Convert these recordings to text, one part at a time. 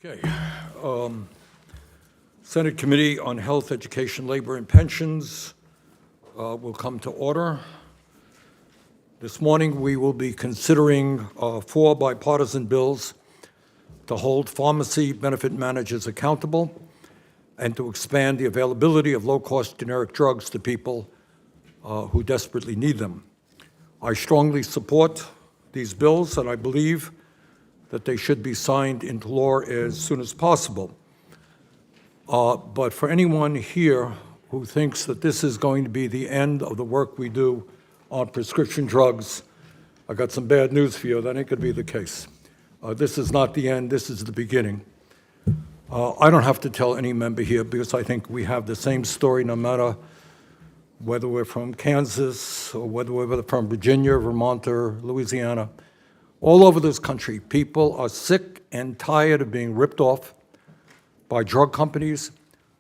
Okay. Senate Committee on Health, Education, Labor, and Pensions will come to order. This morning, we will be considering 4 bipartisan bills to hold pharmacy benefit managers accountable and to expand the availability of low-cost generic drugs to people who desperately need them. I strongly support these bills, and I believe that they should be signed into law as soon as possible. But for anyone here who thinks that this is going to be the end of the work we do on prescription drugs, I got some bad news for you. That ain't going to be the case. This is not the end. This is the beginning. I don't have to tell any member here because I think we have the same story no matter whether we're from Kansas or whether we're from Virginia, Vermont, or Louisiana. All over this country, people are sick and tired of being ripped off by drug companies,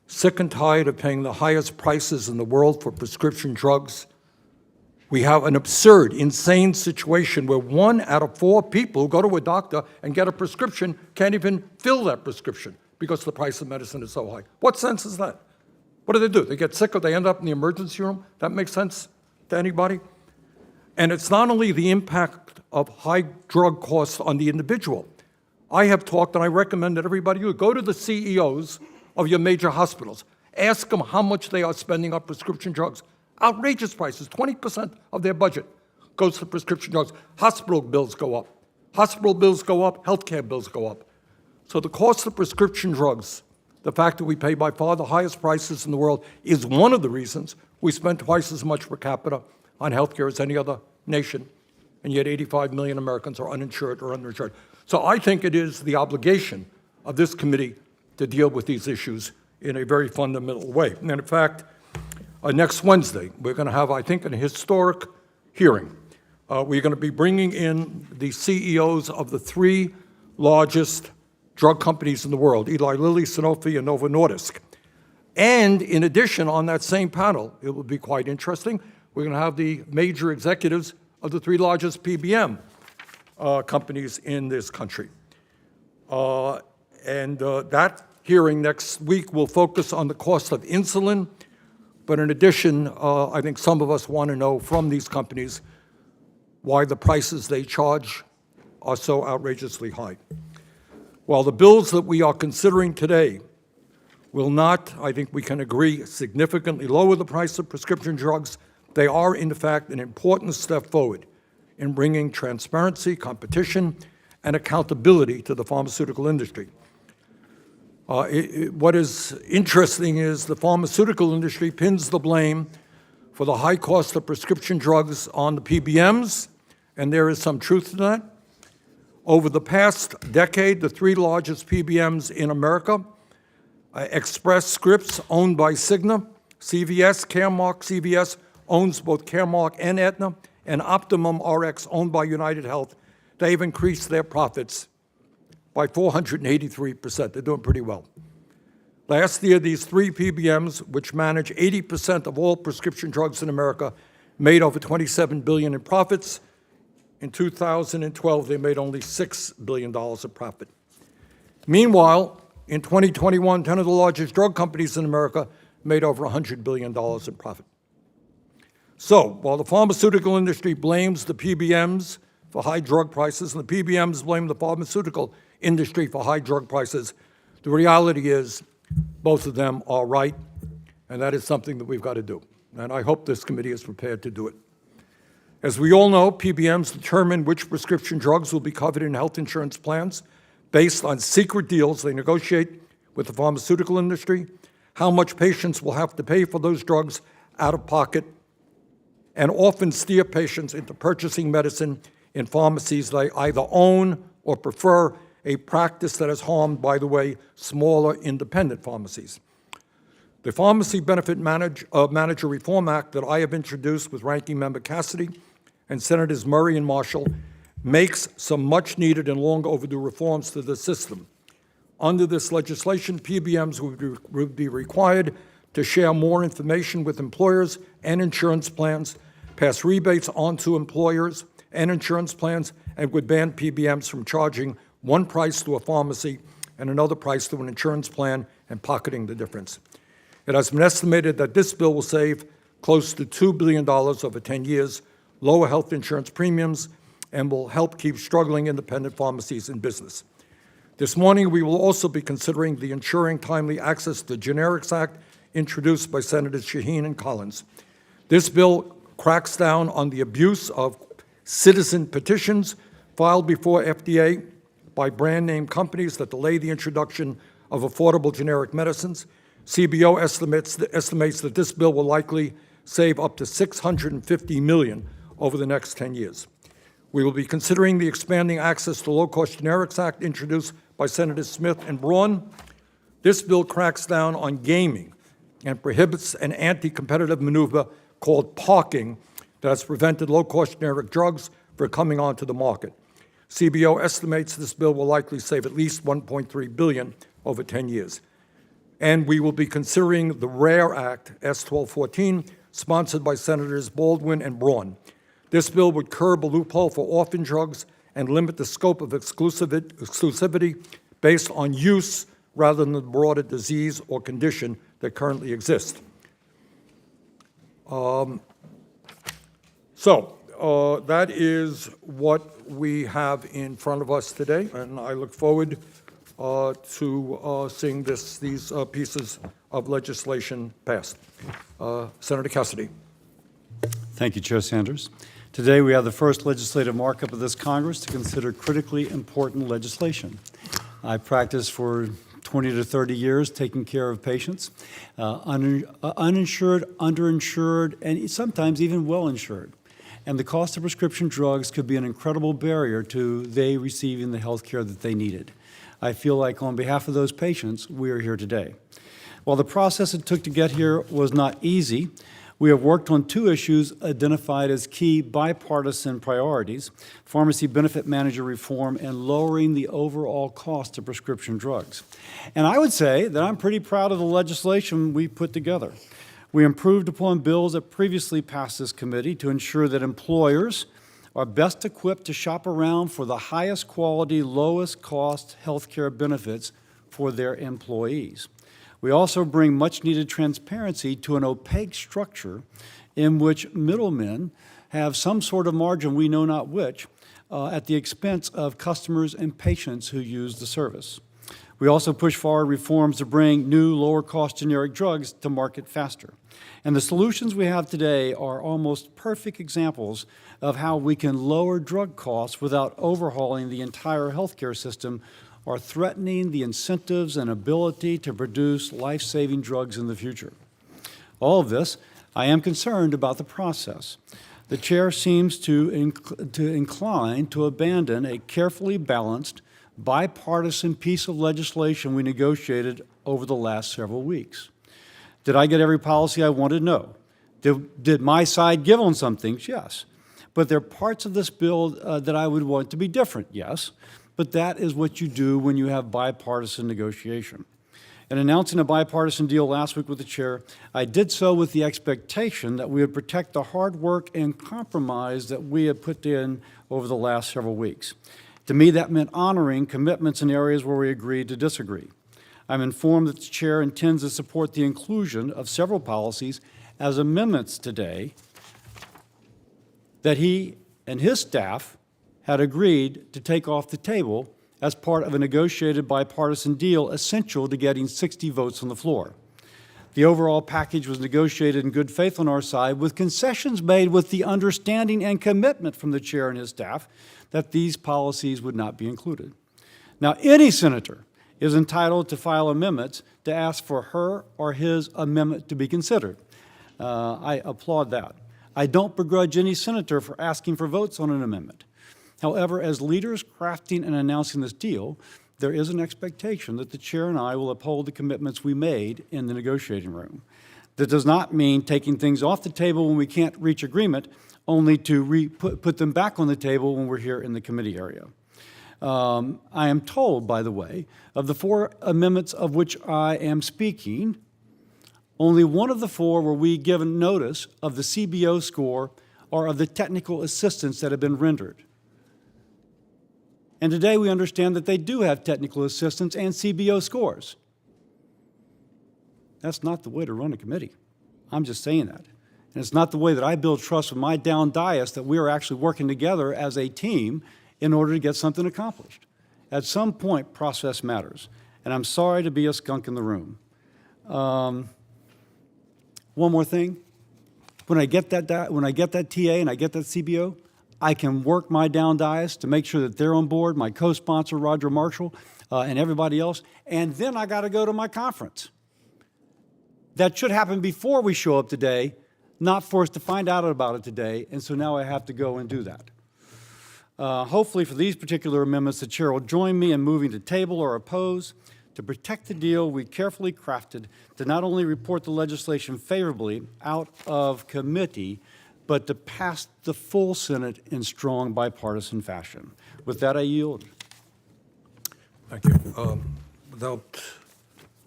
sick and tired of paying the highest prices in the world for prescription drugs. We have an absurd, insane situation where 1 out of 4 people who go to a doctor and get a prescription can't even fill that prescription because the price of medicine is so high. What sense is that? What do? They get sick or they end up in the emergency room? That makes sense to anybody? And it's not only the impact of high drug costs on the individual. I have talked, and I recommend that everybody go to the CEOs of your major hospitals. Ask them how much they are spending on prescription drugs. Outrageous prices. 20% of their budget goes to prescription drugs. Hospital bills go up. Hospital bills go up. Healthcare bills go up. So the cost of prescription drugs, the fact that we pay by far the highest prices in the world, is one of the reasons we spend twice as much per capita on healthcare as any other nation, and yet 85 million Americans are uninsured or underinsured. So I think it is the obligation of this committee to deal with these issues in a very fundamental way. And in fact, next Wednesday, we're going to have, I think, an historic hearing. We're going to be bringing in the CEOs of the 3 largest drug companies in the world, Eli Lilly, Sanofi, and Novo Nordisk. And in addition, on that same panel, it will be quite interesting, we're going to have the major executives of the 3 largest PBM companies in this country. That hearing next week will focus on the cost of insulin, but in addition, I think some of us want to know from these companies why the prices they charge are so outrageously high. While the bills that we are considering today will not, I think we can agree, significantly lower the price of prescription drugs, they are, in fact, an important step forward in bringing transparency, competition, and accountability to the pharmaceutical industry. What is interesting is the pharmaceutical industry pins the blame for the high cost of prescription drugs on the PBMs, and there is some truth to that. Over the past decade, the 3 largest PBMs in America, Express Scripts, owned by Cigna, CVS, Caremark, CVS, owns both Caremark and Aetna, and Optimum Rx, owned by United Health, they've increased their profits by 483%. They're doing pretty well. Last year, these 3 PBMs, which manage 80% of all prescription drugs in America, made over $27 billion in profits. In 2012, they made only $6 billion of profit. Meanwhile, in 2021, 10 of the largest drug companies in America made over $100 billion in profit. So, while the pharmaceutical industry blames the PBMs for high drug prices, and the PBMs blame the pharmaceutical industry for high drug prices, the reality is both of them are right, and that is something that we've got to do. And I hope this committee is prepared to do it. As we all know, PBMs determine which prescription drugs will be covered in health insurance plans based on secret deals they negotiate with the pharmaceutical industry, how much patients will have to pay for those drugs out of pocket, and often steer patients into purchasing medicine in pharmacies they either own or prefer, a practice that is harmed, by the way, smaller independent pharmacies. The Pharmacy Benefit Manager Reform Act that I have introduced with Ranking Member Cassidy and Senators Murray and Marshall makes some much-needed and long overdue reforms to the system. Under this legislation, PBMs would be required to share more information with employers and insurance plans, pass rebates on to employers and insurance plans, and would ban PBMs from charging one price to a pharmacy and another price through an insurance plan and pocketing the difference. It has been estimated that this bill will save close to $2 billion over 10 years, lower health insurance premiums, and will help keep struggling independent pharmacies in business. This morning, we will also be considering the Ensuring Timely Access to Generics Act introduced by Senators Shaheen and Collins. This bill cracks down on the abuse of citizen petitions filed before FDA by brand-name companies that delay the introduction of affordable generic medicines. CBO estimates that this bill will likely save up to $650 million over the next 10 years. We will be considering the Expanding Access to Low-Cost Generics Act introduced by Senators Smith and Braun. This bill cracks down on gaming and prohibits an anti-competitive maneuver called parking that has prevented low-cost generic drugs from coming onto the market. CBO estimates this bill will likely save at least $1.3 billion over 10 years. And we will be considering the RARE Act, S-1214, sponsored by Senators Baldwin and Braun. This bill would curb a loophole for orphan drugs and limit the scope of exclusivity based on use rather than the broader disease or condition that currently exist. That is what we have in front of us today, and I look forward to seeing these pieces of legislation passed. Senator Cassidy. Thank you, Chair Sanders. Today we have the first legislative markup of this Congress to consider critically important legislation. I practiced for 20 to 30 years taking care of patients, uninsured, underinsured, and sometimes even well-insured. And the cost of prescription drugs could be an incredible barrier to they receiving the health care that they needed. I feel like on behalf of those patients, we are here today. While the process it took to get here was not easy, we have worked on two issues identified as key bipartisan priorities: pharmacy benefit manager reform and lowering the overall cost of prescription drugs. And I would say that I'm pretty proud of the legislation we put together. We improved upon bills that previously passed this committee to ensure that employers are best equipped to shop around for the highest quality, lowest cost health care benefits for their employees. We also bring much-needed transparency to an opaque structure in which middlemen have some sort of margin, we know not which, at the expense of customers and patients who use the service. We also push forward reforms to bring new, lower-cost generic drugs to market faster. And the solutions we have today are almost perfect examples of how we can lower drug costs without overhauling the entire healthcare system or threatening the incentives and ability to produce life-saving drugs in the future. All of this, I am concerned about the process. The chair seems to incline to abandon a carefully balanced, bipartisan piece of legislation we negotiated over the last several weeks. Did I get every policy I wanted? No. Did my side give on some things? Yes. But there are parts of this bill that I would want to be different? Yes. But that is what you do when you have bipartisan negotiation. In announcing a bipartisan deal last week with the chair, I did so with the expectation that we would protect the hard work and compromise that we had put in over the last several weeks. To me, that meant honoring commitments in areas where we agreed to disagree. I'm informed that the chair intends to support the inclusion of several policies as amendments today that he and his staff had agreed to take off the table as part of a negotiated bipartisan deal essential to getting 60 votes on the floor. The overall package was negotiated in good faith on our side, with concessions made with the understanding and commitment from the chair and his staff that these policies would not be included. Now, any senator is entitled to file amendments to ask for her or his amendment to be considered. I applaud that. I don't begrudge any senator for asking for votes on an amendment. However, as leaders crafting and announcing this deal, there is an expectation that the chair and I will uphold the commitments we made in the negotiating room. That does not mean taking things off the table when we can't reach agreement, only to put them back on the table when we're here in the committee area. I am told, by the way, of the 4 amendments of which I am speaking, only one of the 4 were we given notice of the CBO score or of the technical assistance that had been rendered. And today we understand that they do have technical assistance and CBO scores. That's not the way to run a committee. I'm just saying that. And it's not the way that I build trust with my down dais that we are actually working together as a team in order to get something accomplished. At some point, process matters. And I'm sorry to be a skunk in the room. One more thing. When I get that TA and I get that CBO, I can work my down dais to make sure that they're on board, my co-sponsor, Roger Marshall, and everybody else, and then I got to go to my conference. That should happen before we show up today, not for us to find out about it today, and so now I have to go and do that. Hopefully for these particular amendments, the chair will join me in moving to table or oppose to protect the deal we carefully crafted to not only report the legislation favorably out of committee, but to pass the full Senate in strong bipartisan fashion. With that, I yield. Thank you. Without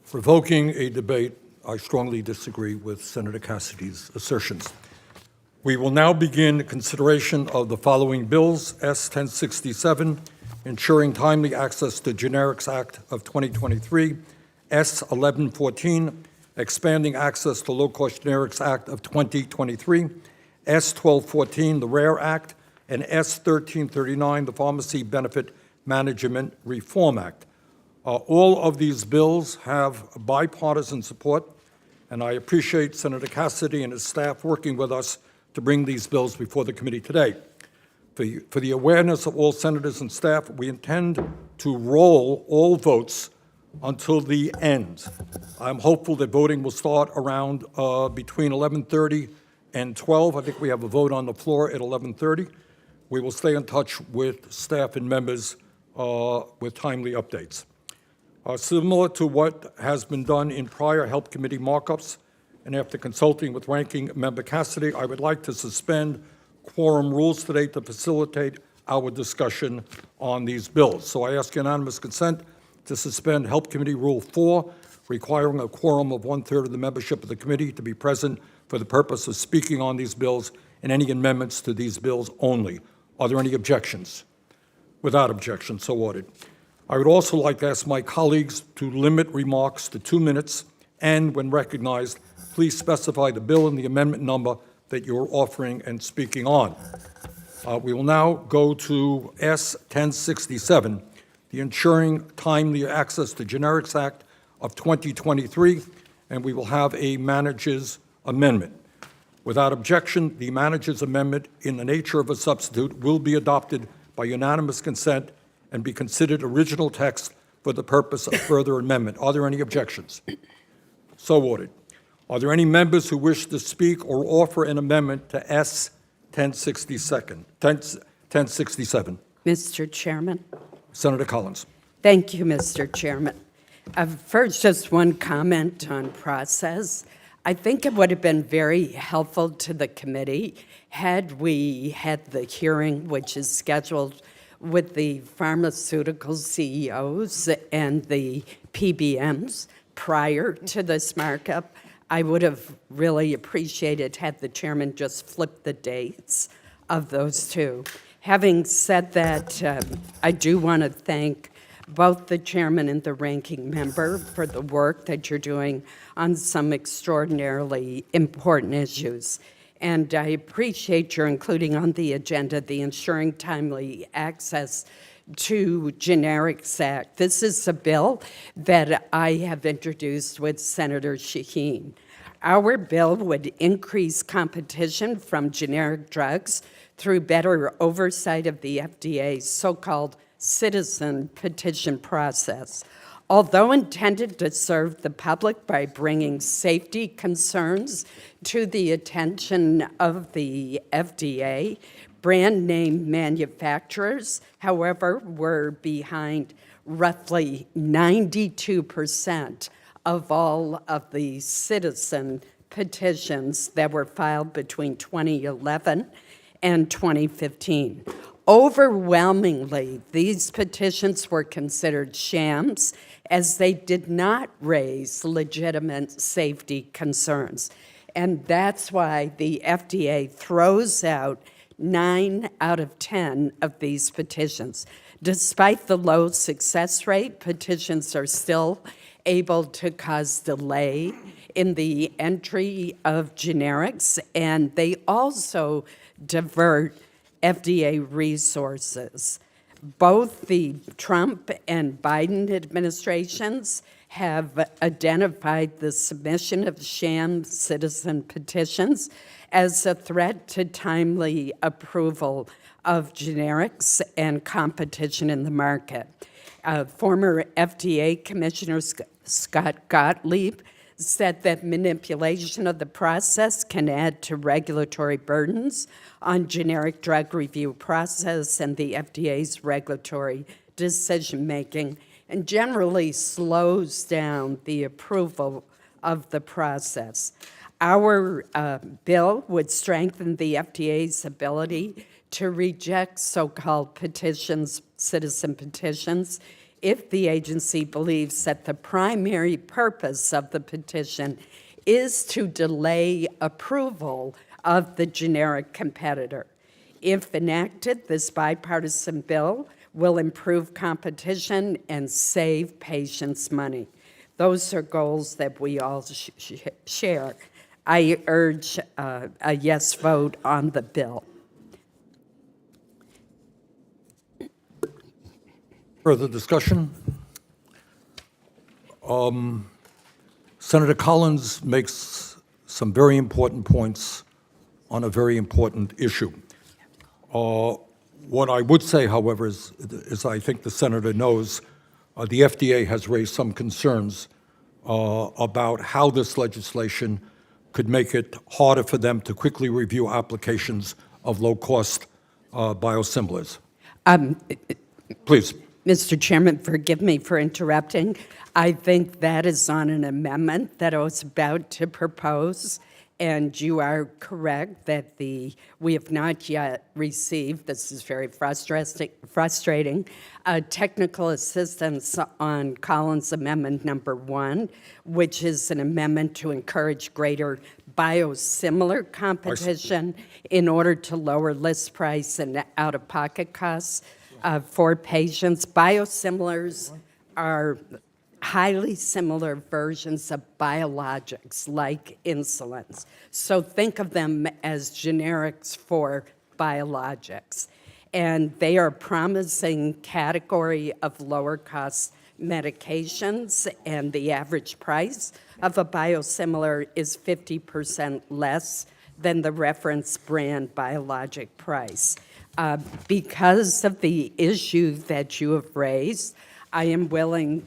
provoking a debate, I strongly disagree with Senator Cassidy's assertions. We will now begin consideration of the following bills: S. 1067, Ensuring Timely Access to Generics Act of 2023, S. 1114, Expanding Access to Low-Cost Generics Act of 2023, S. 1214, the RARE Act, and S. 1339, the Pharmacy Benefit Management Reform Act. All of these bills have bipartisan support, and I appreciate Senator Cassidy and his staff working with us to bring these bills before the committee today. For the awareness of all senators and staff, we intend to roll all votes until the end. I'm hopeful that voting will start around between 11:30 and 12. I think we have a vote on the floor at 11:30. We will stay in touch with staff and members with timely updates. Similar to what has been done in prior Health Committee markups, and after consulting with Ranking Member Cassidy, I would like to suspend quorum rules today to facilitate our discussion on these bills. So I ask unanimous consent to suspend Health Committee Rule 4, requiring a quorum of 1/3 of the membership of the committee to be present for the purpose of speaking on these bills and any amendments to these bills only. Are there any objections? Without objection, so ordered. I would also like to ask my colleagues to limit remarks to 2 minutes, and when recognized, please specify the bill and the amendment number that you're offering and speaking on. We will now go to S. 1067, the Ensuring Timely Access to Generics Act of 2023, and we will have a manager's amendment. Without objection, the manager's amendment, in the nature of a substitute, will be adopted by unanimous consent and be considered original text for the purpose of further amendment. Are there any objections? So ordered. Are there any members who wish to speak or offer an amendment to S. 1067? Mr. Chairman. Senator Collins. Thank you, Mr. Chairman. First, just one comment on process. I think it would have been very helpful to the committee had we had the hearing, which is scheduled with the pharmaceutical CEOs and the PBMs prior to this markup. I would have really appreciated had the chairman just flipped the dates of those two. Having said that, I do want to thank both the chairman and the ranking member for the work that you're doing on some extraordinarily important issues. And I appreciate your including on the agenda the Ensuring Timely Access to Generics Act. This is a bill that I have introduced with Senator Shaheen. Our bill would increase competition from generic drugs through better oversight of the FDA's so-called citizen petition process. Although intended to serve the public by bringing safety concerns to the attention of the FDA, brand name manufacturers, however, were behind roughly 92% of all of the citizen petitions that were filed between 2011 and 2015. Overwhelmingly, these petitions were considered shams as they did not raise legitimate safety concerns. And that's why the FDA throws out 9 out of 10 of these petitions. Despite the low success rate, petitions are still able to cause delay in the entry of generics, and they also divert FDA resources. Both the Trump and Biden administrations have identified the submission of sham citizen petitions as a threat to timely approval of generics and competition in the market. Former FDA Commissioner Scott Gottlieb said that manipulation of the process can add to regulatory burdens on generic drug review process and the FDA's regulatory decision-making, and generally slows down the approval of the process. Our bill would strengthen the FDA's ability to reject so-called petitions, citizen petitions, if the agency believes that the primary purpose of the petition is to delay approval of the generic competitor. If enacted, this bipartisan bill will improve competition and save patients money. Those are goals that we all share. I urge a yes vote on the bill. Further discussion? Senator Collins makes some very important points on a very important issue. What I would say, however, is I think the senator knows the FDA has raised some concerns about how this legislation could make it harder for them to quickly review applications of low-cost biosimilars. Please. Mr. Chairman, forgive me for interrupting. I think that is on an amendment that I was about to propose, and you are correct that we have not yet received, this is very frustrating, technical assistance on Collins Amendment number 1, which is an amendment to encourage greater biosimilar competition in order to lower list price and out-of-pocket costs for patients. Biosimilars are highly similar versions of biologics like insulins. So think of them as generics for biologics. And they are a promising category of lower cost medications, and the average price of a biosimilar is 50% less than the reference brand biologic price. Because of the issue that you have raised, I am willing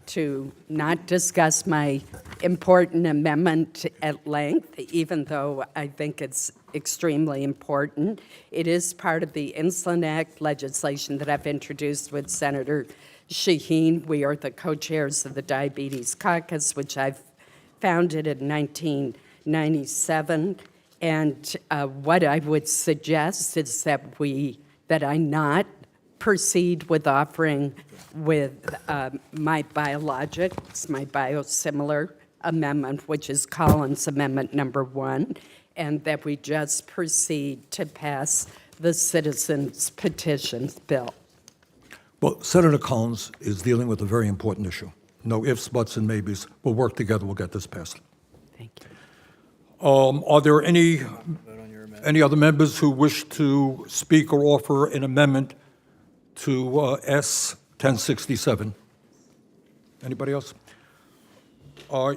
to not discuss my important amendment at length, even though I think it's extremely important. It is part of the Insulin Act legislation that I've introduced with Senator Shaheen. We are the co-chairs of the Diabetes Caucus, which I've founded in 1997. And what I would suggest is that I not proceed with offering with my biologics, my biosimilar amendment, which is Collins Amendment number 1, and that we just proceed to pass the citizens' petitions bill. Well, Senator Collins is dealing with a very important issue. No ifs, buts, and maybes. We'll work together. We'll get this passed. Thank you. Are there any other members who wish to speak or offer an amendment to S 1067? Anybody else?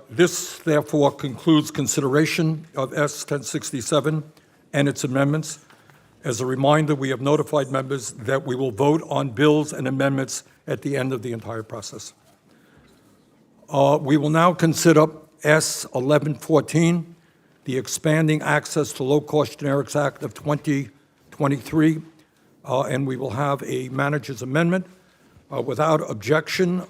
This, therefore, concludes consideration of S 1067 and its amendments. As a reminder, we have notified members that we will vote on bills and amendments at the end of the entire process. We will now consider S 1114, the Expanding Access to Low-Cost Generics Act of 2023, and we will have a manager's amendment. Without objection,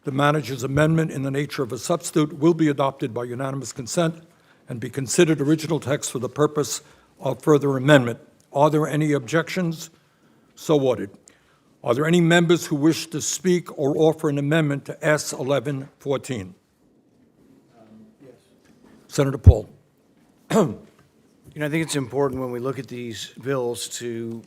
the manager's amendment in the nature of a substitute will be adopted by unanimous consent and be considered original text for the purpose of further amendment. Are there any objections? So ordered. Are there any members who wish to speak or offer an amendment to S 1114? Yes. Senator Paul. I think it's important when we look at these bills to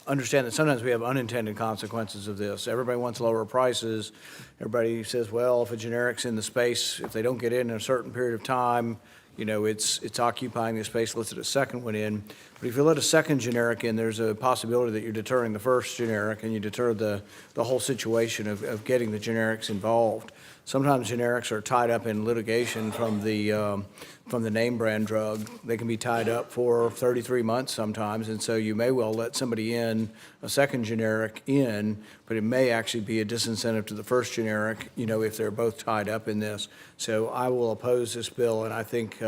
understand that sometimes we have unintended consequences of this. Everybody wants lower prices. Everybody says, well, if a generic's in the space, if they don't get in a certain period of time, you know, it's occupying the space, let's let a second one in. But if you let a second generic in, there's a possibility that you're deterring the first generic and you deter the whole situation of getting the generics involved. Sometimes generics are tied up in litigation from the name brand drug. They can be tied up for 33 months sometimes, and so you may well let somebody in, a second generic in, but it may actually be a disincentive to the first generic, you know, if they're both tied up in this. So I will oppose this bill, and I think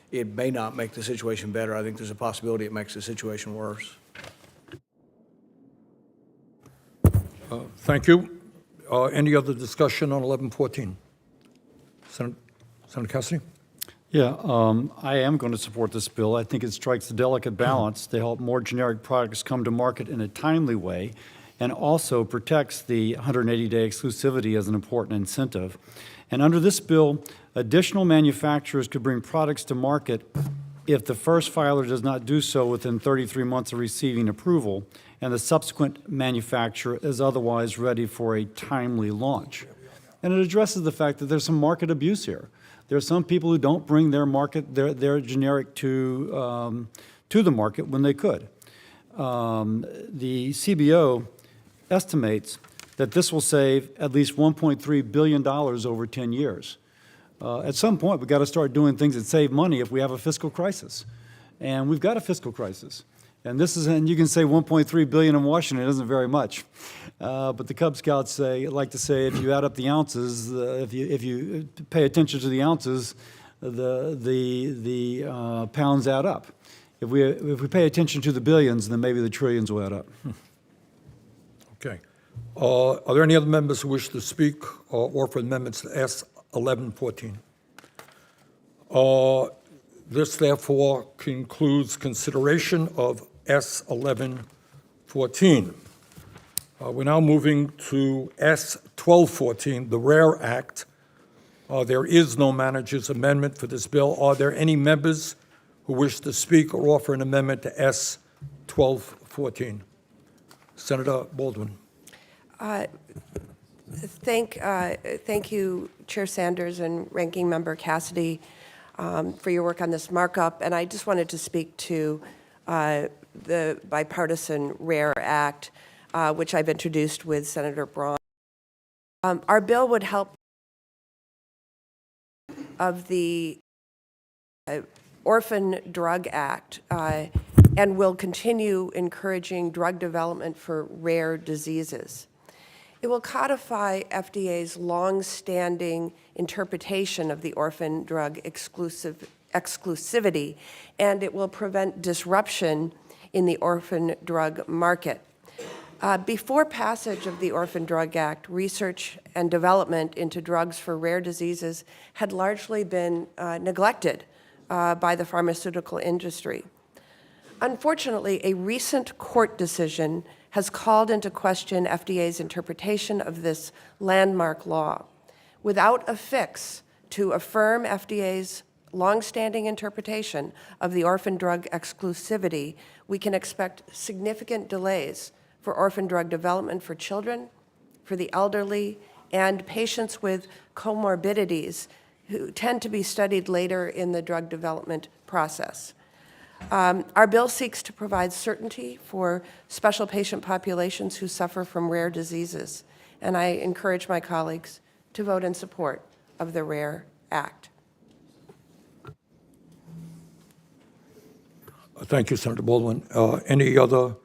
it may not make the situation better. I think there's a possibility it makes the situation worse. Thank you. Any other discussion on 1114? Senator Cassidy? Yeah, I am going to support this bill. I think it strikes a delicate balance to help more generic products come to market in a timely way and also protects the 180-day exclusivity as an important incentive. And under this bill, additional manufacturers could bring products to market if the first filer does not do so within 33 months of receiving approval and the subsequent manufacturer is otherwise ready for a timely launch. And it addresses the fact that there's some market abuse here. There are some people who don't bring their generic to the market when they could. The CBO estimates that this will save at least $1.3 billion over 10 years. At some point, we've got to start doing things that save money if we have a fiscal crisis. And we've got a fiscal crisis. And you can say 1.3 billion in Washington isn't very much. But the Cub Scouts like to say, if you add up the ounces, if you pay attention to the ounces, the pounds add up. If we pay attention to the billions, then maybe the trillions will add up. Okay. Are there any other members who wish to speak or offer amendments to S 1114? This therefore concludes consideration of S 1114. We're now moving to S 1214, the RARE Act. There is no manager's amendment for this bill. Are there any members who wish to speak or offer an amendment to S 1214? Senator Baldwin. Thank you, Chair Sanders and Ranking Member Cassidy, for your work on this markup. And I just wanted to speak to the bipartisan RARE Act, which I've introduced with Senator Braun. Our bill would help of the Orphan Drug Act and will continue encouraging drug development for rare diseases. It will codify FDA's long-standing interpretation of the orphan drug exclusivity, and it will prevent disruption in the orphan drug market. Before passage of the Orphan Drug Act, research and development into drugs for rare diseases had largely been neglected by the pharmaceutical industry. Unfortunately, a recent court decision has called into question FDA's interpretation of this landmark law. Without a fix to affirm FDA's longstanding interpretation of the orphan drug exclusivity, we can expect significant delays for orphan drug development for children, for the elderly, and patients with comorbidities who tend to be studied later in the drug development process. Our bill seeks to provide certainty for special patient populations who suffer from rare diseases, and I encourage my colleagues to vote in support of the RARE Act. Thank you, Senator Baldwin. Any other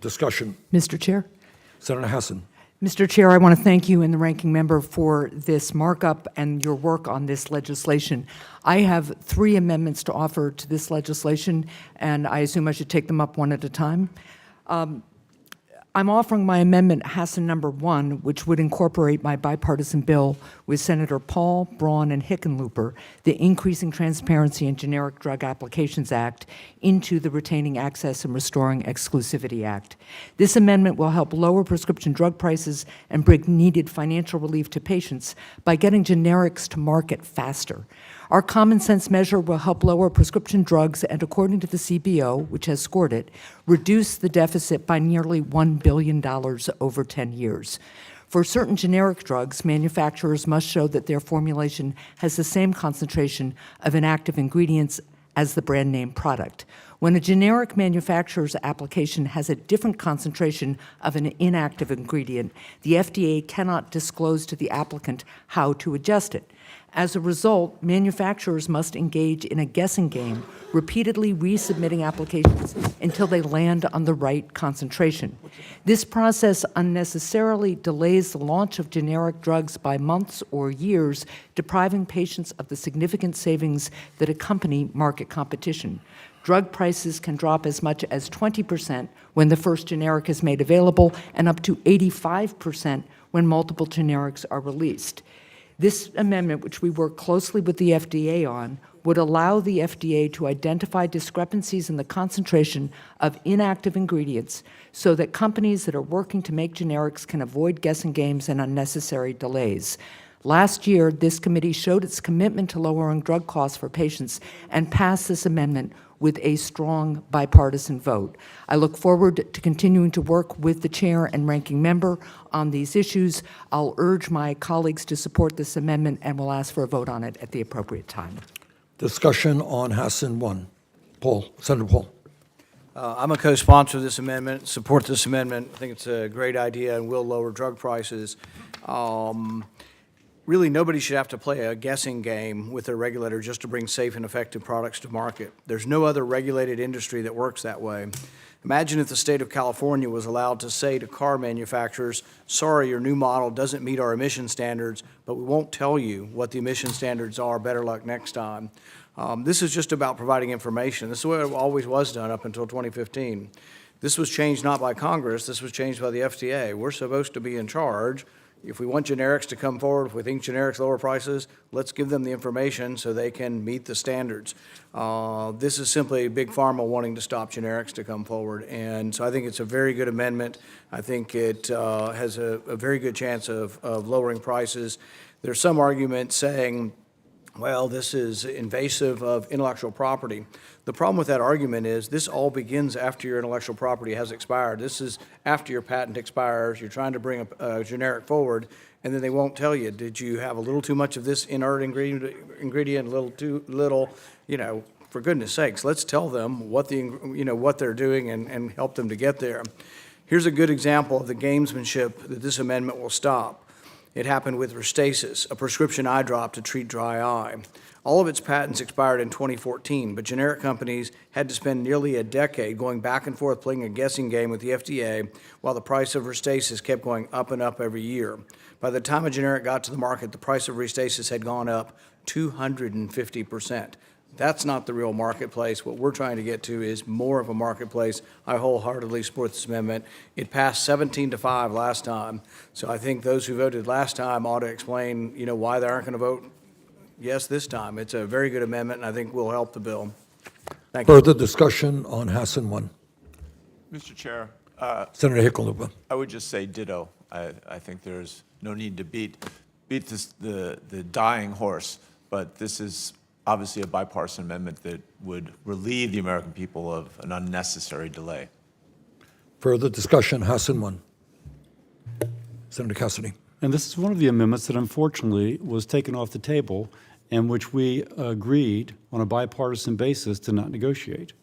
discussion? Mr. Chair? Senator Hassan. Mr. Chair, I want to thank you and the ranking member for this markup and your work on this legislation. I have 3 amendments to offer to this legislation, and I assume I should take them up one at a time. I'm offering my amendment Hassan number 1, which would incorporate my bipartisan bill with Senator Paul, Braun, and Hickenlooper, the Increasing Transparency in Generic Drug Applications Act, into the Retaining Access and Restoring Exclusivity Act. This amendment will help lower prescription drug prices and bring needed financial relief to patients by getting generics to market faster. Our common sense measure will help lower prescription drugs and, according to the CBO, which has scored it, reduce the deficit by nearly $1 billion over 10 years. For certain generic drugs, manufacturers must show that their formulation has the same concentration of inactive ingredients as the brand name product. When a generic manufacturer's application has a different concentration of an inactive ingredient, the FDA cannot disclose to the applicant how to adjust it. As a result, manufacturers must engage in a guessing game, repeatedly resubmitting applications until they land on the right concentration. This process unnecessarily delays the launch of generic drugs by months or years, depriving patients of the significant savings that accompany market competition. Drug prices can drop as much as 20% when the first generic is made available and up to 85% when multiple generics are released. This amendment, which we work closely with the FDA on, would allow the FDA to identify discrepancies in the concentration of inactive ingredients so that companies that are working to make generics can avoid guessing games and unnecessary delays. Last year, this committee showed its commitment to lowering drug costs for patients and passed this amendment with a strong bipartisan vote. I look forward to continuing to work with the chair and ranking member on these issues. I'll urge my colleagues to support this amendment and will ask for a vote on it at the appropriate time. Discussion on Hassan 1. Senator Paul. I'm a co-sponsor of this amendment, support this amendment. I think it's a great idea and will lower drug prices. Really, nobody should have to play a guessing game with their regulator just to bring safe and effective products to market. There's no other regulated industry that works that way. Imagine if the state of California was allowed to say to car manufacturers, sorry, your new model doesn't meet our emission standards, but we won't tell you what the emission standards are. Better luck next time. This is just about providing information. This is the way it always was done up until 2015. This was changed not by Congress. This was changed by the FDA. We're supposed to be in charge. If we want generics to come forward, if we think generics lower prices, let's give them the information so they can meet the standards. This is simply Big Pharma wanting to stop generics to come forward. And so I think it's a very good amendment. I think it has a very good chance of lowering prices. There's some argument saying, well, this is invasive of intellectual property. The problem with that argument is this all begins after your intellectual property has expired. This is after your patent expires, you're trying to bring a generic forward, and then they won't tell you, did you have a little too much of this inert ingredient, a little too little, for goodness sakes, let's tell them what what they're doing and help them to get there. Here's a good example of the gamesmanship that this amendment will stop. It happened with Restasis, a prescription eye drop to treat dry eye. All of its patents expired in 2014, but generic companies had to spend nearly a decade going back and forth playing a guessing game with the FDA while the price of Restasis kept going up and up every year. By the time a generic got to the market, the price of Restasis had gone up 250%. That's not the real marketplace. What we're trying to get to is more of a marketplace. I wholeheartedly support this amendment. It passed 17-5 last time, so I think those who voted last time ought to explain, why they aren't going to vote yes this time. It's a very good amendment, and I think will help the bill. Thank you. Further discussion on Hassan 1. Mr. Chair, Senator Hickenlooper. I would just say ditto. I think there's no need to beat the dying horse, but this is obviously a bipartisan amendment that would relieve the American people of an unnecessary delay. Further discussion, Hassan 1. Senator Cassidy. And this is one of the amendments that unfortunately was taken off the table and which we agreed on a bipartisan basis to not negotiate,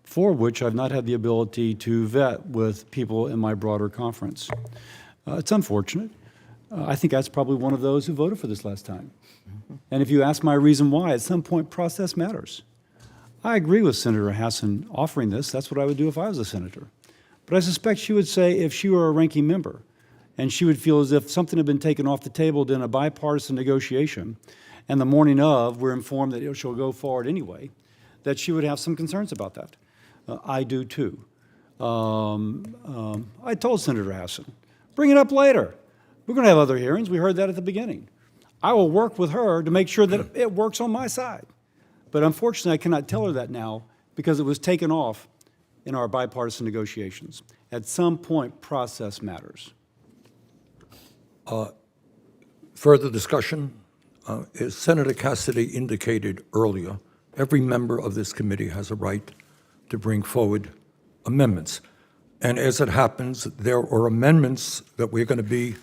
for which I've not had the ability to vet with people in my broader conference. It's unfortunate. I think that's probably one of those who voted for this last time. And if you ask my reason why, at some point, process matters. I agree with Senator Hassan offering this. That's what I would do if I was a senator. But I suspect she would say if she were a ranking member, and she would feel as if something had been taken off the table in a bipartisan negotiation, and the morning of, we're informed that she'll go forward anyway, that she would have some concerns about that. I do too. I told Senator Hassan, bring it up later. We're going to have other hearings. We heard that at the beginning. I will work with her to make sure that it works on my side. But unfortunately, I cannot tell her that now because it was taken off in our bipartisan negotiations. At some point, process matters. Further discussion, As Senator Cassidy indicated earlier, every member of this committee has a right to bring forward amendments. And as it happens, there are amendments that we're going to be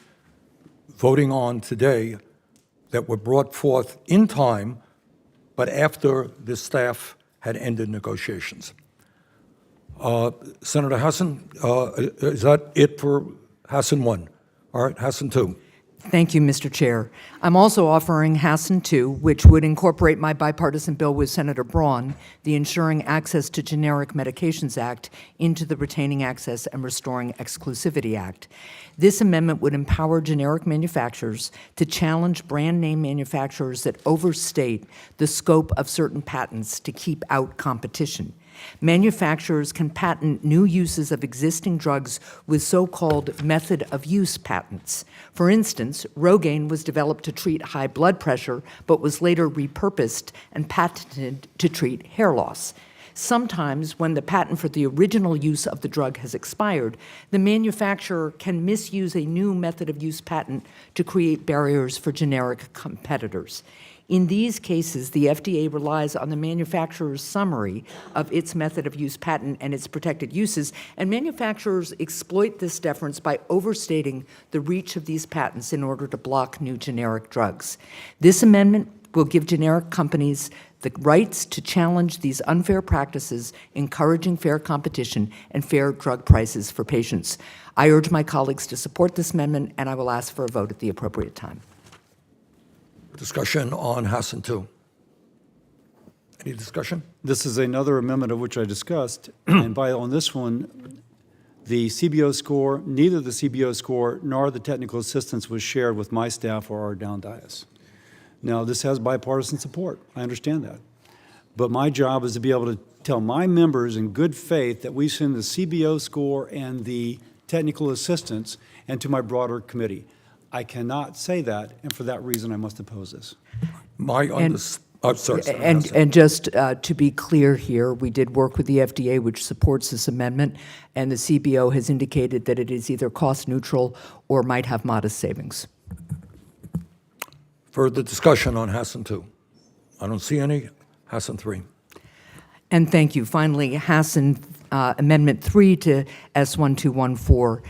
voting on today that were brought forth in time, but after the staff had ended negotiations. Senator Hassan, is that it for Hassan 1? All right, Hassan 2. Thank you, Mr. Chair. I'm also offering Hassan 2, which would incorporate my bipartisan bill with Senator Braun, the Ensuring Access to Generic Medications Act, into the Retaining Access and Restoring Exclusivity Act. This amendment would empower generic manufacturers to challenge brand name manufacturers that overstate the scope of certain patents to keep out competition. Manufacturers can patent new uses of existing drugs with so-called method of use patents. For instance, Rogaine was developed to treat high blood pressure, but was later repurposed and patented to treat hair loss. Sometimes, when the patent for the original use of the drug has expired, the manufacturer can misuse a new method of use patent to create barriers for generic competitors. In these cases, the FDA relies on the manufacturer's summary of its method of use patent and its protected uses, and manufacturers exploit this deference by overstating the reach of these patents in order to block new generic drugs. This amendment will give generic companies the rights to challenge these unfair practices, encouraging fair competition and fair drug prices for patients. I urge my colleagues to support this amendment, and I will ask for a vote at the appropriate time. Discussion on Hassan 2. Any discussion? This is another amendment of which I discussed, and on this one, the CBO score, neither the CBO score nor the technical assistance was shared with my staff or our down dais. Now, this has bipartisan support. I understand that. But my job is to be able to tell my members in good faith that we send the CBO score and the technical assistance and to my broader committee. I cannot say that, and for that reason, I must oppose this. Sorry, Senator Hassan. And just to be clear here, we did work with the FDA, which supports this amendment, and the CBO has indicated that it is either cost neutral or might have modest savings. Further discussion on Hassan 2. I don't see any. Hassan 3. And thank you. Finally, Hassan Amendment 3 to S1214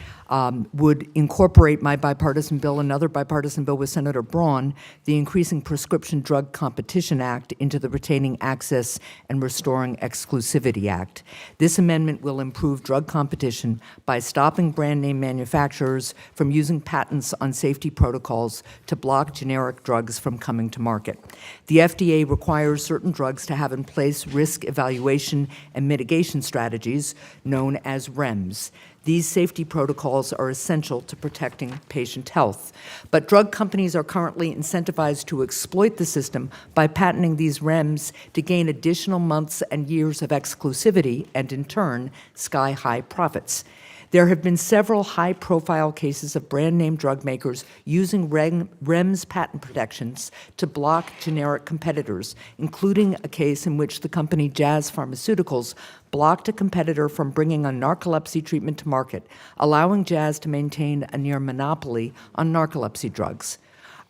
would incorporate my bipartisan bill, another bipartisan bill with Senator Braun, the Increasing Prescription Drug Competition Act, into the Retaining Access and Restoring Exclusivity Act. This amendment will improve drug competition by stopping brand name manufacturers from using patents on safety protocols to block generic drugs from coming to market. The FDA requires certain drugs to have in place risk evaluation and mitigation strategies known as REMS. These safety protocols are essential to protecting patient health. But drug companies are currently incentivized to exploit the system by patenting these REMS to gain additional months and years of exclusivity and, in turn, sky-high profits. There have been several high-profile cases of brand-name drug makers using REMS patent protections to block generic competitors, including a case in which the company Jazz Pharmaceuticals blocked a competitor from bringing a narcolepsy treatment to market, allowing Jazz to maintain a near monopoly on narcolepsy drugs.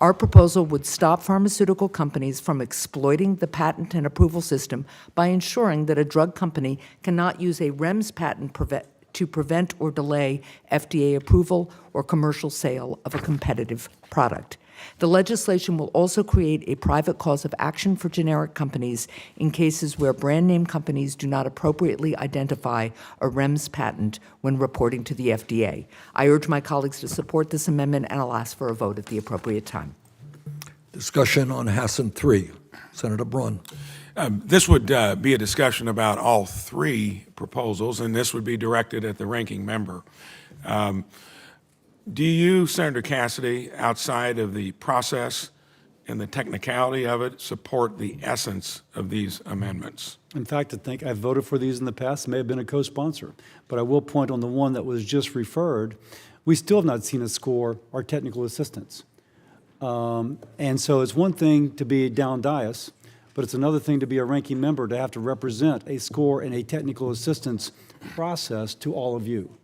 Our proposal would stop pharmaceutical companies from exploiting the patent and approval system by ensuring that a drug company cannot use a REMS patent to prevent or delay FDA approval or commercial sale of a competitive product. The legislation will also create a private cause of action for generic companies in cases where brand name companies do not appropriately identify a REMS patent when reporting to the FDA. I urge my colleagues to support this amendment, and I'll ask for a vote at the appropriate time. Discussion on Hassan 3. Senator Braun. This would be a discussion about all three proposals, and this would be directed at the ranking member. Do you, Senator Cassidy, outside of the process and the technicality of it, support the essence of these amendments? In fact, I think I've voted for these in the past, may have been a co-sponsor. But I will point on the one that was just referred, we still have not seen a score or technical assistance. And so it's one thing to be down dais, but it's another thing to be a ranking member, to have to represent a score and a technical assistance process to all of you.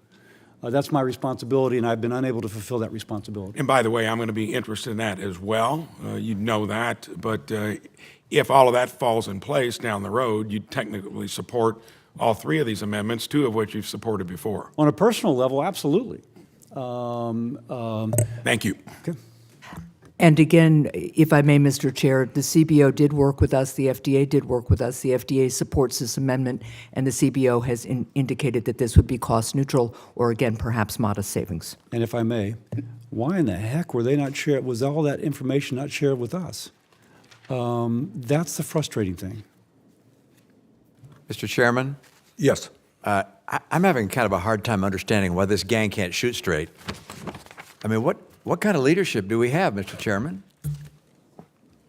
That's my responsibility, and I've been unable to fulfill that responsibility. And by the way, I'm going to be interested in that as well. You know that. But if all of that falls in place down the road, you technically support all three of these amendments, two of which you've supported before. On a personal level, absolutely. Thank you. And again, if I may, Mr. Chair, the CBO did work with us, the FDA did work with us. The FDA supports this amendment, and the CBO has indicated that this would be cost neutral or, again, perhaps modest savings. And if I may, why in the heck were they not shared, was all that information not shared with us? That's the frustrating thing. Mr. Chairman, Yes. I'm having kind of a hard time understanding why this gang can't shoot straight. I mean, what kind of leadership do we have, Mr. Chairman?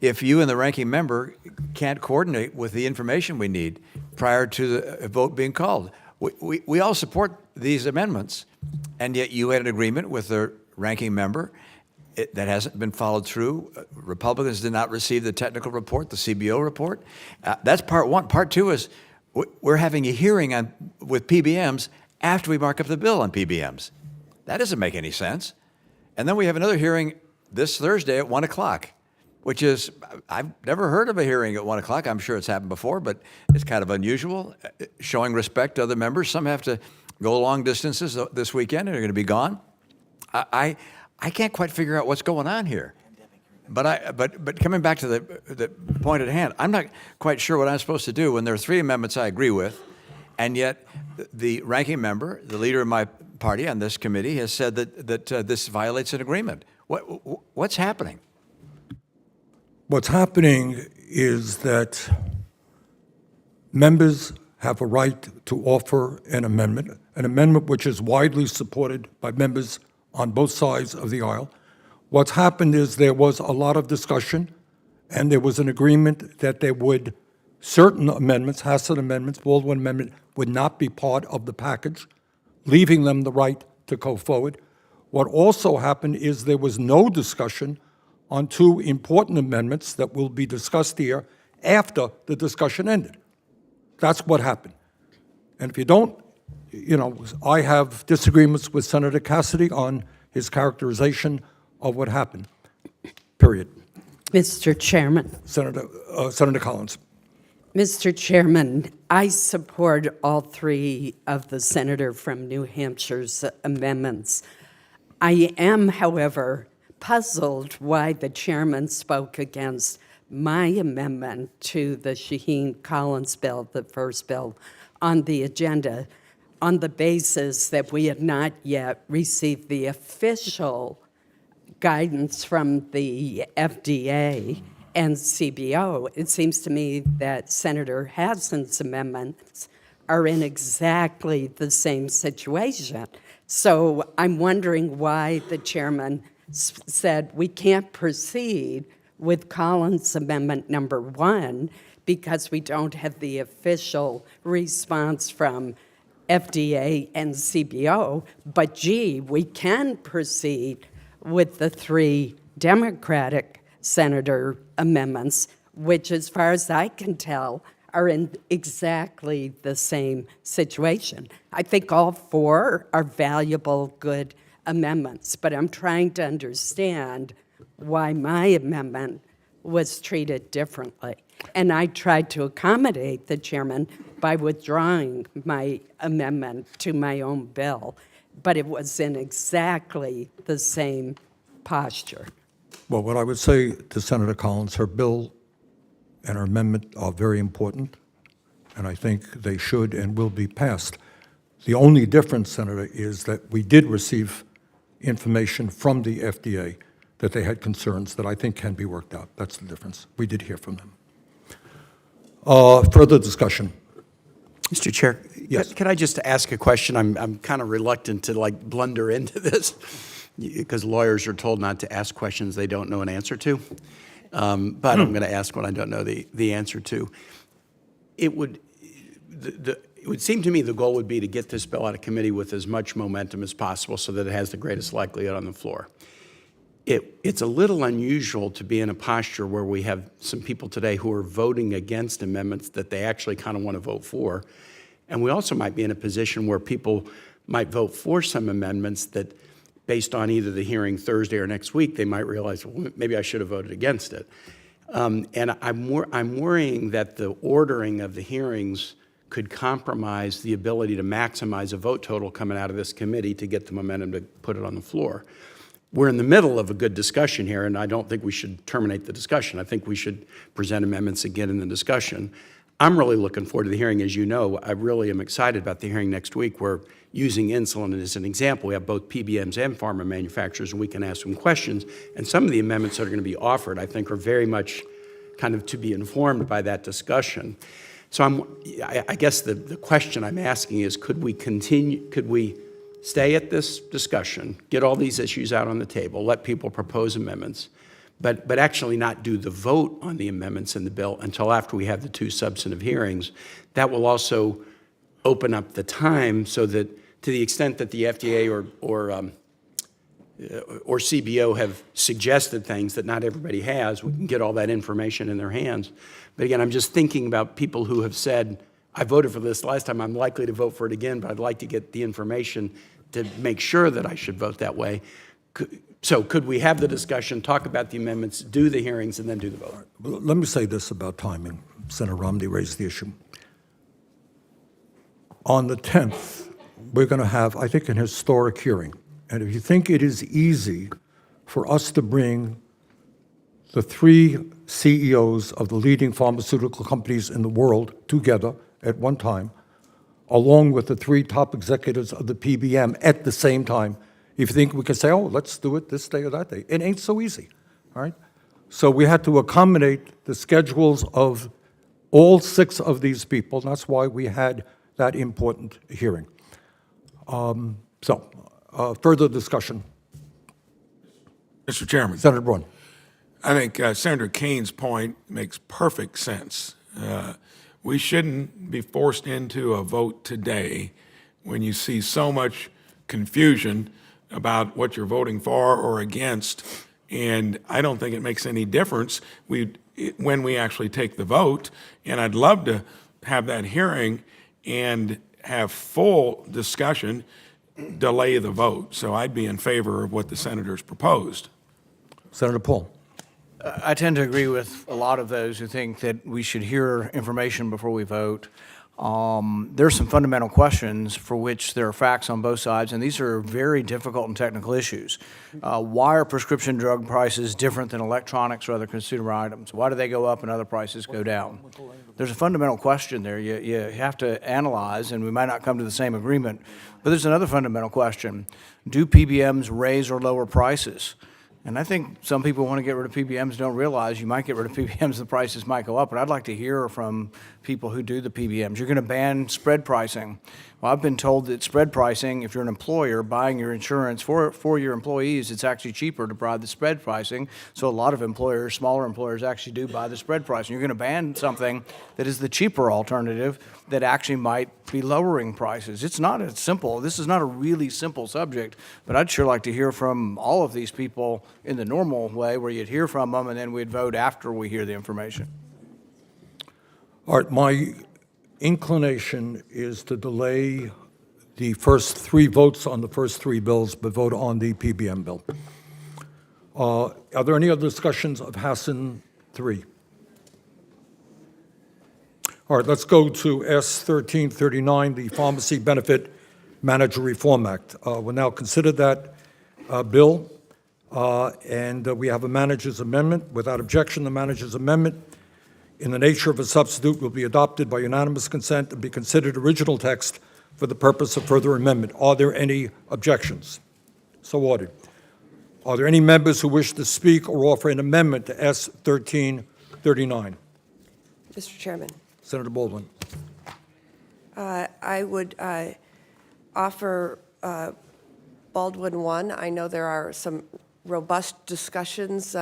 If you and the ranking member can't coordinate with the information we need prior to the vote being called. We all support these amendments, and yet you had an agreement with the ranking member that hasn't been followed through. Republicans did not receive the technical report, the CBO report. That's part one. Part two is we're having a hearing with PBMs after we mark up the bill on PBMs. That doesn't make any sense. And then we have another hearing this Thursday at 1 o'clock, which is, I've never heard of a hearing at 1 o'clock. I'm sure it's happened before, but it's kind of unusual, showing respect to other members. Some have to go long distances this weekend and are going to be gone. I can't quite figure out what's going on here. But coming back to the point at hand, I'm not quite sure what I'm supposed to do when there are three amendments I agree with, and yet the ranking member, the leader of my party on this committee, has said that this violates an agreement. What's happening? What's happening is that members have a right to offer an amendment which is widely supported by members on both sides of the aisle. What's happened is there was a lot of discussion, and there was an agreement that there would, certain amendments, Hassett amendments, Baldwin amendment, would not be part of the package, leaving them the right to go forward. What also happened is there was no discussion on two important amendments that will be discussed here after the discussion ended. That's what happened. And if you don't, I have disagreements with Senator Cassidy on his characterization of what happened, period. Mr. Chairman. Senator Collins. Mr. Chairman, I support all three of the senator from New Hampshire's amendments. I am, however, puzzled why the chairman spoke against my amendment to the Shaheen Collins bill, the first bill on the agenda, on the basis that we had not yet received the official guidance from the FDA and CBO. It seems to me that Senator Hassan's amendments are in exactly the same situation. So I'm wondering why the chairman said we can't proceed with Collins Amendment number 1 because we don't have the official response from FDA and CBO, but gee, we can proceed with the three Democratic senator amendments, which, as far as I can tell, are in exactly the same situation. I think all four are valuable, good amendments, but I'm trying to understand why my amendment was treated differently. And I tried to accommodate the chairman by withdrawing my amendment to my own bill, but it was in exactly the same posture. Well, what I would say to Senator Collins, her bill and her amendment are very important, and I think they should and will be passed. The only difference, Senator, is that we did receive information from the FDA that they had concerns that I think can be worked out. That's the difference. We did hear from them. Further discussion. Mr. Chair, Yes. Can I just ask a question? I'm kind of reluctant to blunder into this because lawyers are told not to ask questions they don't know an answer to. But I'm going to ask what I don't know the answer to. It would seem to me the goal would be to get this bill out of committee with as much momentum as possible so that it has the greatest likelihood on the floor. It's a little unusual to be in a posture where we have some people today who are voting against amendments that they actually kind of want to vote for. And we also might be in a position where people might vote for some amendments that, based on either the hearing Thursday or next week, they might realize, well, maybe I should have voted against it. And I'm worrying that the ordering of the hearings could compromise the ability to maximize a vote total coming out of this committee to get the momentum to put it on the floor. We're in the middle of a good discussion here, and I don't think we should terminate the discussion. I think we should present amendments again in the discussion. I'm really looking forward to the hearing. As you know, I really am excited about the hearing next week. We're using insulin as an example. We have both PBMs and pharma manufacturers, and we can ask them questions. And some of the amendments that are going to be offered, I think, are very much kind of to be informed by that discussion. So I guess the question I'm asking is, could we stay at this discussion, get all these issues out on the table, let people propose amendments, but actually not do the vote on the amendments in the bill until after we have the two substantive hearings? That will also open up the time so that, to the extent that the FDA or CBO have suggested things that not everybody has, we can get all that information in their hands. But again, I'm just thinking about people who have said, I voted for this last time, I'm likely to vote for it again, but I'd like to get the information to make sure that I should vote that way. So could we have the discussion, talk about the amendments, do the hearings, and then do the vote? Let me say this about timing. Senator Romney raised the issue. On the 10th, we're going to have, I think, an historic hearing. And if you think it is easy for us to bring the 3 CEOs of the leading pharmaceutical companies in the world together at one time, along with the 3 top executives of the PBM at the same time, if you think we can say, oh, let's do it this day or that day, it ain't so easy, all right? So we had to accommodate the schedules of all 6 of these people, and that's why we had that important hearing. Further discussion. Mr. Chairman. Senator Braun. I think Senator Kane's point makes perfect sense. We shouldn't be forced into a vote today when you see so much confusion about what you're voting for or against, and I don't think it makes any difference when we actually take the vote, and I'd love to have that hearing and have full discussion, delay the vote. So I'd be in favor of what the senators proposed. Senator Paul. I tend to agree with a lot of those who think that we should hear information before we vote. There's some fundamental questions for which there are facts on both sides, and these are very difficult and technical issues. Why are prescription drug prices different than electronics or other consumer items? Why do they go up and other prices go down? There's a fundamental question there you have to analyze, and we might not come to the same agreement. But there's another fundamental question. Do PBMs raise or lower prices? And I think some people want to get rid of PBMs, don't realize you might get rid of PBMs, the prices might go up. But I'd like to hear from people who do the PBMs. You're going to ban spread pricing. Well, I've been told that spread pricing, if you're an employer buying your insurance for your employees, it's actually cheaper to buy the spread pricing. So a lot of employers, smaller employers, actually do buy the spread pricing. You're going to ban something that is the cheaper alternative that actually might be lowering prices. It's not as simple. This is not a really simple subject, but I'd sure like to hear from all of these people in the normal way where you'd hear from them and then we'd vote after we hear the information. All right, my inclination is to delay the first 3 votes on the first 3 bills, but vote on the PBM bill. Are there any other discussions of Hassan 3? All right, let's go to S 1339, the Pharmacy Benefit Manager Reform Act. We'll now consider that bill, and we have a manager's amendment. Without objection, the manager's amendment, in the nature of a substitute, will be adopted by unanimous consent and be considered original text for the purpose of further amendment. Are there any objections? So ordered. Are there any members who wish to speak or offer an amendment to S 1339? Mr. Chairman, Senator Baldwin. I would offer Baldwin 1. I know there are some robust discussions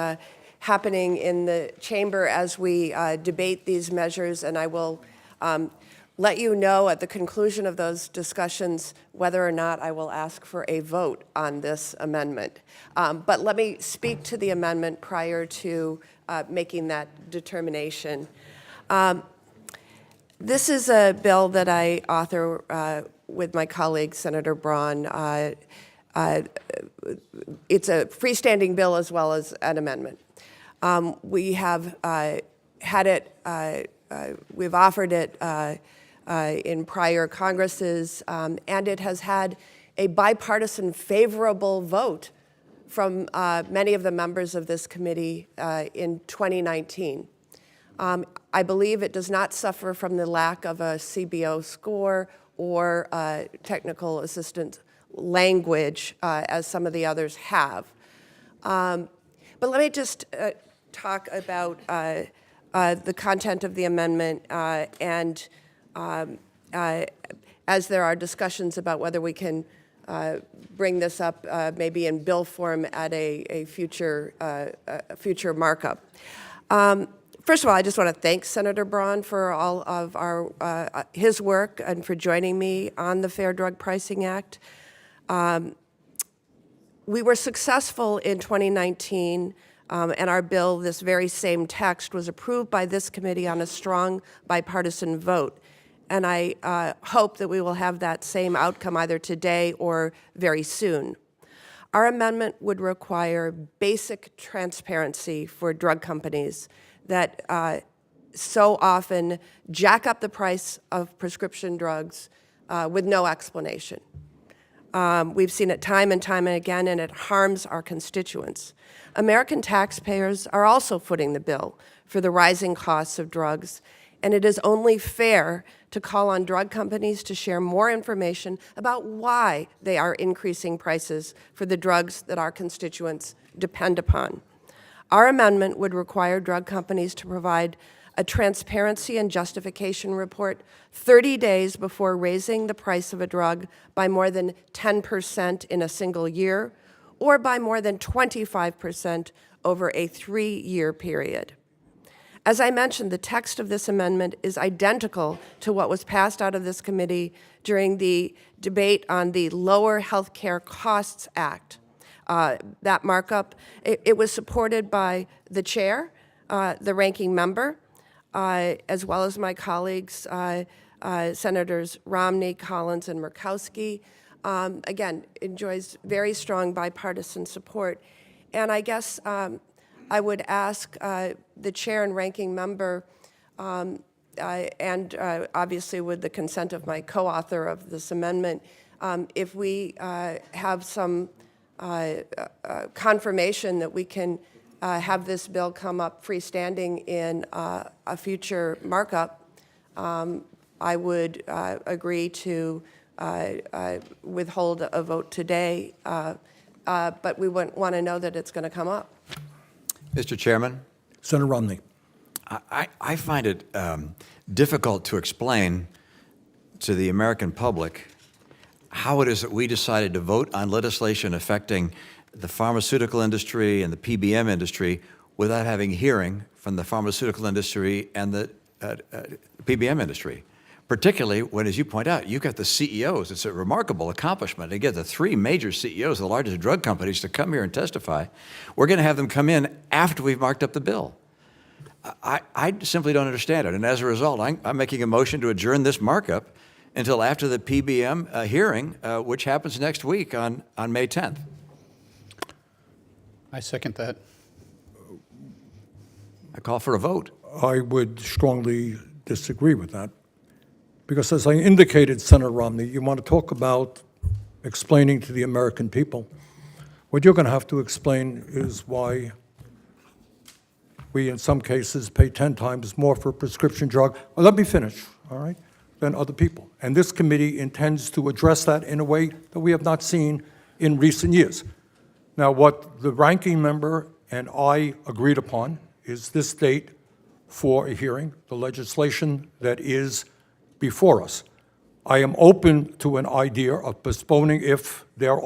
happening in the chamber as we debate these measures, and I will let you know at the conclusion of those discussions whether or not I will ask for a vote on this amendment. But let me speak to the amendment prior to making that determination. This is a bill that I author with my colleague, Senator Braun. It's a freestanding bill as well as an amendment. We have had it, we've offered it in prior Congresses, and it has had a bipartisan favorable vote from many of the members of this committee in 2019. I believe it does not suffer from the lack of a CBO score or technical assistance language as some of the others have. But let me just talk about the content of the amendment and as there are discussions about whether we can bring this up maybe in bill form at a future markup. First of all, I just want to thank Senator Braun for all of his work and for joining me on the Fair Drug Pricing Act. We were successful in 2019, and our bill, this very same text, was approved by this committee on a strong bipartisan vote. And I hope that we will have that same outcome either today or very soon. Our amendment would require basic transparency for drug companies that so often jack up the price of prescription drugs with no explanation. We've seen it time and time again, and it harms our constituents. American taxpayers are also footing the bill for the rising costs of drugs, and it is only fair to call on drug companies to share more information about why they are increasing prices for the drugs that our constituents depend upon. Our amendment would require drug companies to provide a transparency and justification report 30 days before raising the price of a drug by more than 10% in a single year, or by more than 25% over a 3-year period. As I mentioned, the text of this amendment is identical to what was passed out of this committee during the debate on the Lower Healthcare Costs Act. That markup, it was supported by the chair, the ranking member, as well as my colleagues, Senators Romney, Collins, and Murkowski. Again, enjoys very strong bipartisan support. And I guess I would ask the chair and ranking member, and obviously with the consent of my co-author of this amendment, if we have some confirmation that we can have this bill come up freestanding in a future markup, I would agree to withhold a vote today, but we want to know that it's going to come up. Mr. Chairman, Senator Romney. I find it difficult to explain to the American public how it is that we decided to vote on legislation affecting the pharmaceutical industry and the PBM industry without having hearing from the pharmaceutical industry and the PBM industry. Particularly when, as you point out, you've got the CEOs. It's a remarkable accomplishment to get the 3 major CEOs of the largest drug companies to come here and testify. We're going to have them come in after we've marked up the bill. I simply don't understand it. And as a result, I'm making a motion to adjourn this markup until after the PBM hearing, which happens next week on May 10th. I second that. I call for a vote. I would strongly disagree with that. Because as I indicated, Senator Romney, you want to talk about explaining to the American people. What you're going to have to explain is why we, in some cases, pay 10 times more for a prescription drug. Well, let me finish, all right, than other people. And this committee intends to address that in a way that we have not seen in recent years. Now, what the ranking member and I agreed upon is this date for a hearing, the legislation that is before us. I am open to an idea of postponing if there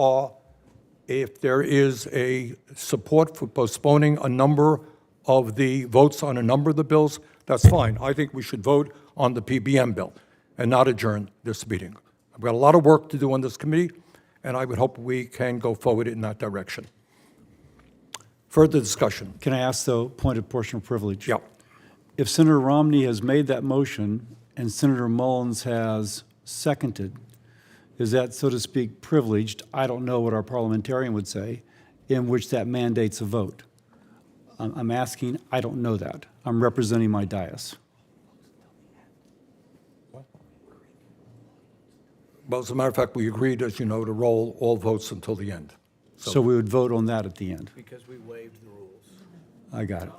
is a support for postponing a number of the votes on a number of the bills. That's fine. I think we should vote on the PBM bill and not adjourn this meeting. I've got a lot of work to do on this committee, and I would hope we can go forward in that direction. Further discussion? Can I ask, though, point of proportional privilege? Yeah. If Senator Romney has made that motion and Senator Mullins has seconded, is that, so to speak, privileged? I don't know what our parliamentarian would say, in which that mandates a vote. I'm asking, I don't know that. I'm representing my dais. Well, as a matter of fact, we agreed, as you know, to roll all votes until the end. So we would vote on that at the end. Because we waived the rules. I got it.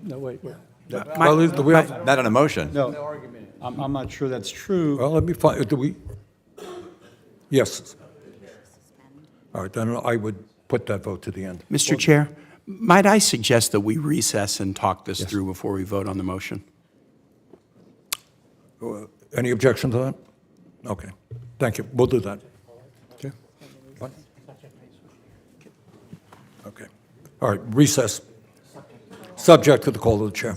No, wait. Well, do we have, Not on a motion. No, I'm not sure that's true. well, let me find, do we? Yes. All right, then I would put that vote to the end. Mr. Chair, might I suggest that we recess and talk this through before we vote on the motion? Any objection to that? Okay, thank you. We'll do that. Okay. What? Okay. All right, recess. Subject to the call of the chair.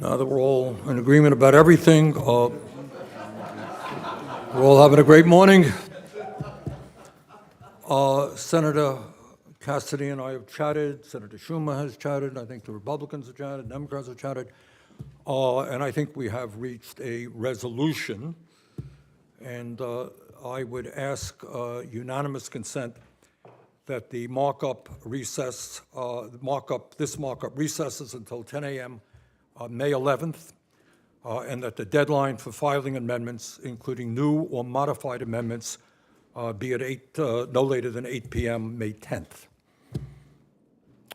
Now that we're all in agreement about everything, we're all having a great morning. Senator Cassidy and I have chatted, Senator Schumer has chatted, I think the Republicans have chatted, Democrats have chatted, and I think we have reached a resolution. And I would ask unanimous consent that the markup recesses until 10 a.m. May 11th, and that the deadline for filing amendments, including new or modified amendments, be at no later than 8 p.m. May 10th.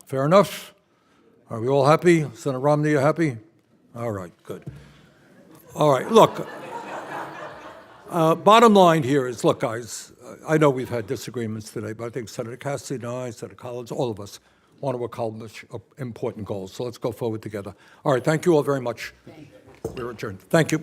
Fair enough? Are we all happy? Senator Romney, you happy? All right, good. All right, look, bottom line here is, look, guys, I know we've had disagreements today, but I think Senator Cassidy and I, Senator Collins, all of us want to accomplish important goals. So let's go forward together. All right, thank you all very much. We're adjourned. Thank you.